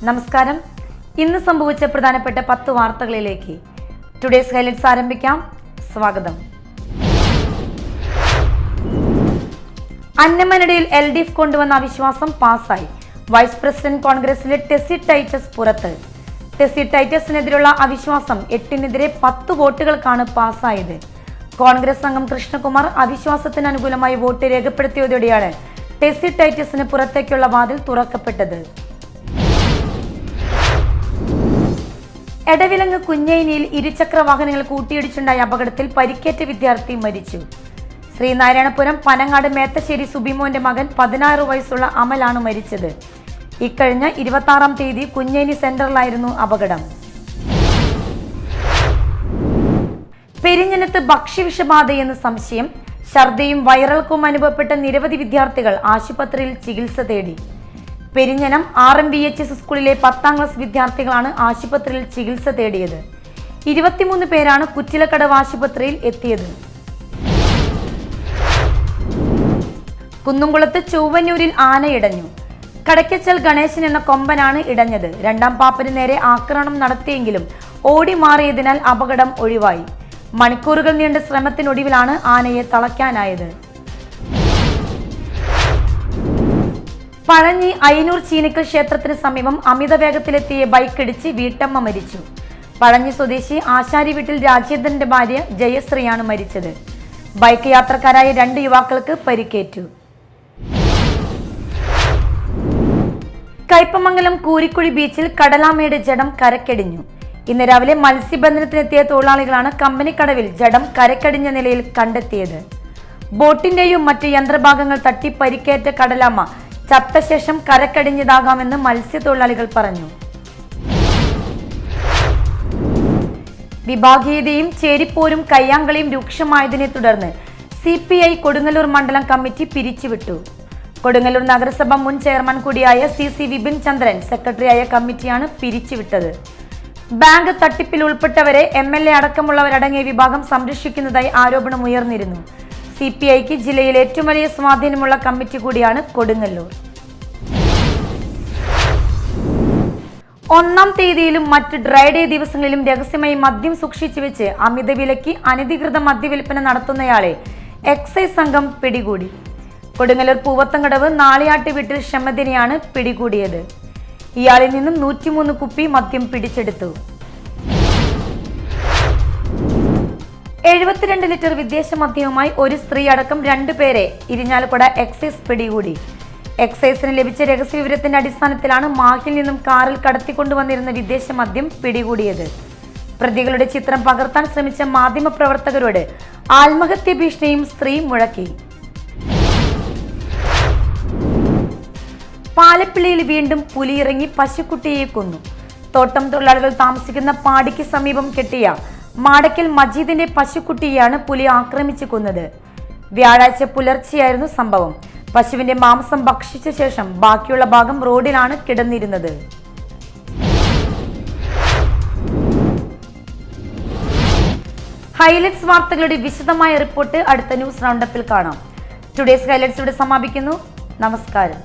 നമസ്കാരം. ഇന്ന് സംഭവിച്ച പ്രധാനപ്പെട്ട 10 വാർത്തകളിലേക്ക് ടുഡേസ് ഹൈലൈറ്റ്സ് ആരംഭിക്കാം. സ്വാഗതം. അന്നമനടയിൽ LDF കൊണ്ടുവന്ന അവിശ്വാസം പാസായി. വൈസ് പ്രസിഡന്റ് കോൺഗ്രസിലെ ടെസി ടൈറ്റസ് പുറത്ത്. ടെസി ടൈറ്റസിനെതിരെയുള്ള അവിശ്വാസം 8-നെതിരെ 10 വോട്ടുകൾക്കാണ് പാസായത്. കോൺഗ്രസ് അംഗം കൃഷ്ണകുമാർ അവിശ്വാസത്തിന് അനുകൂലമായി വോട്ട് രേഖപ്പെടുത്തിയതോടെയാണ് ടെസി ടൈറ്റസിന് പുറത്തേക്കുള്ള വാതിൽ തുറക്കപ്പെട്ടത്. എടവിലങ്ങ് കുഞ്ഞൈനിയിൽ ഇരുചക്ര വാഹനങ്ങൾ കൂട്ടിയിടിച്ചുണ്ടായ അപകടത്തിൽ പരിക്കേറ്റ വിദ്യാർത്ഥി മരിച്ചു. ശ്രീനാരായണപുരം പനങ്ങാട് മേത്തശ്ശേരി സുബിമോന്റെ മകൻ 16 വയസ്സുള്ള അമലാണ് മരിച്ചത്. ഇക്കഴിഞ്ഞ 26-ാം തീയതി കുഞ്ഞൈനി സെന്ററിലായിരുന്നു അപകടം. പെരിഞ്ഞനത്ത് ഭക്ഷ്യവിഷബാധയെന്ന് സംശയം. ഛർദിയും വയറിളക്കവും അനുഭവപ്പെട്ട നിരവധി വിദ്യാർത്ഥികൾ ആശുപത്രിയിൽ ചികിത്സ തേടി. പെരിഞ്ഞനം RMVHS സ്കൂളിലെ 10ാം ക്ലാസ് വിദ്യാർത്ഥികളാണ് ആശുപത്രിയിൽ ചികിത്സ തേടിയത്. 23 പേരാണ് കുറ്റിലക്കടവ് ആശുപത്രിയിൽ എത്തിയത്. കുന്നുംകുളത്ത് ചൊവ്വന്നൂരിൽ ആനയിടഞ്ഞു. കടക്കച്ചൽ ഗണേശൻ എന്ന കൊമ്പനാണ് ഇടഞ്ഞത്. 2ാം പാപ്പന് നേരെ ആക്രമണം നടത്തിയെങ്കിലും ഓടി മാറിയതിനാൽ അപകടം ഒഴിവായി. മണിക്കൂറുകൾ നീണ്ട ശ്രമത്തിനൊടുവിലാണ് ആനയെ തളയ്ക്കാനായത്. പഴഞ്ഞി അയ്യന്നൂർ ചീനിക്കൽ ക്ഷേത്രത്തിന് സമീപം അമിത വേഗത്തിലെത്തിയ ബൈക്കിടിച്ച് വീട്ടമ്മ മരിച്ചു. പഴഞ്ഞി സ്വദേശി ആശാരി വീട്ടിൽ രാജേന്ദ്രന്റെ ഭാര്യ ജയശ്രീയാണ് മരിച്ചത്. ബൈക്ക് യാത്രക്കാരായ 2 യുവാക്കൾക്ക് പരിക്കേറ്റു. കയ്പമംഗലം കൂരിക്കുഴി ബീച്ചിൽ കടലാമയുടെ ജഡം കരക്കടിഞ്ഞു. ഇന്ന് രാവിലെ മത്സ്യബന്ധനത്തിനെത്തിയ തൊഴിലാളികളാണ് കമ്പനിക്കടവിൽ ജഡം കരക്കടിഞ്ഞ നിലയിൽ കണ്ടെത്തിയത്. ബോട്ടിന്റെയും മറ്റ് യന്ത്രഭാഗങ്ങൾ തട്ടി പരിക്കേറ്റ കടലാമ ചത്ത ശേഷം കരക്കടിഞ്ഞതാകാമെന്ന് മത്സ്യത്തൊഴിലാളികൾ പറഞ്ഞു. വിഭാഗീയതയും ചേരിപ്പോരും കയ്യാങ്കളിയും രൂക്ഷമായതിനെ തുടർന്ന് CPI കൊടുങ്ങല്ലൂർ മണ്ഡലം കമ്മിറ്റി പിരിച്ചുവിട്ടു. കൊടുങ്ങല്ലൂർ നഗരസഭ മുൻ ചെയർമാൻ കൂടിയായ CC വിപിൻ ചന്ദ്രൻ സെക്രട്ടറിയായ കമ്മിറ്റിയാണ് പിരിച്ചുവിട്ടത്. ബാങ്ക് തട്ടിപ്പിൽ ഉൾപ്പെട്ടവരെ MLA അടക്കമുള്ളവരടങ്ങിയ വിഭാഗം സംരക്ഷിക്കുന്നതായി ആരോപണം ഉയർന്നിരുന്നു. CPIക്ക് ജില്ലയിൽ ഏറ്റവും വലിയ സ്വാധീനമുള്ള കമ്മിറ്റി കൂടിയാണ് കൊടുങ്ങല്ലൂർ. 1-ാം തീയതിയിലും മറ്റ് ഡ്രൈ ഡേ ദിവസങ്ങളിലും രഹസ്യമായി മദ്യം സൂക്ഷിച്ചു വെച്ച് അമിത വിലയ്ക്ക് അനധികൃത മദ്യവിൽപ്പന നടത്തുന്നയാളെ എക്സൈസ് സംഘം പിടികൂടി. കൊടുങ്ങല്ലൂർ പൂവത്തങ്കടവ് നാളിയാട്ട് വീട്ടിൽ ഷമദിനെയാണ് പിടികൂടിയത്. ഇയാളിൽ നിന്നും 103 കുപ്പി മദ്യം പിടിച്ചെടുത്തു. 72 ലിറ്റർ വിദേശ മദ്യവുമായി ഒരു സ്ത്രീ അടക്കം 2 പേരെ ഇരിഞ്ഞാലക്കുട എക്സൈസ് പിടികൂടി. എക്സൈസിന് ലഭിച്ച രഹസ്യവിവരത്തിന്റെ അടിസ്ഥാനത്തിലാണ് മാഹിൽ നിന്നും കാറിൽ കടത്തിക്കൊണ്ടുവന്നിരുന്ന വിദേശ മദ്യം പിടികൂടിയത്. പ്രതികളുടെ ചിത്രം പകർത്താൻ ശ്രമിച്ച മാധ്യമപ്രവർത്തകരോട് ആത്മഹത്യ ഭീഷണിയും സ്ത്രീ മുഴക്കി. പാലപ്പിള്ളിയിൽ വീണ്ടും പുലിയിറങ്ങി പശുക്കുട്ടിയെ കൊന്നു. തോട്ടം തൊഴിലാളികൾ താമസിക്കുന്ന പാടിക്ക് സമീപം കെട്ടിയ മാടക്കൽ മജീദിന്റെ പശുക്കുട്ടിയെയാണ് പുലി ആക്രമിച്ചു കൊന്നത്. വ്യാഴാഴ്ച പുലർച്ചെയായിരുന്നു സംഭവം. പശുവിന്റെ മാംസം ഭക്ഷിച്ച ശേഷം ബാക്കിയുള്ള ഭാഗം റോഡിലാണ് കിടന്നിരുന്നത്. ഹൈലൈറ്റ്സ് വാർത്തകളുടെ വിശദമായ റിപ്പോർട്ട് അടുത്ത ന്യൂസ് റൗണ്ടപ്പിൽ കാണാം. ടുഡേസ് ഹൈലൈറ്റ്സ് ഇവിടെ സമാപിക്കുന്നു. നമസ്കാരം.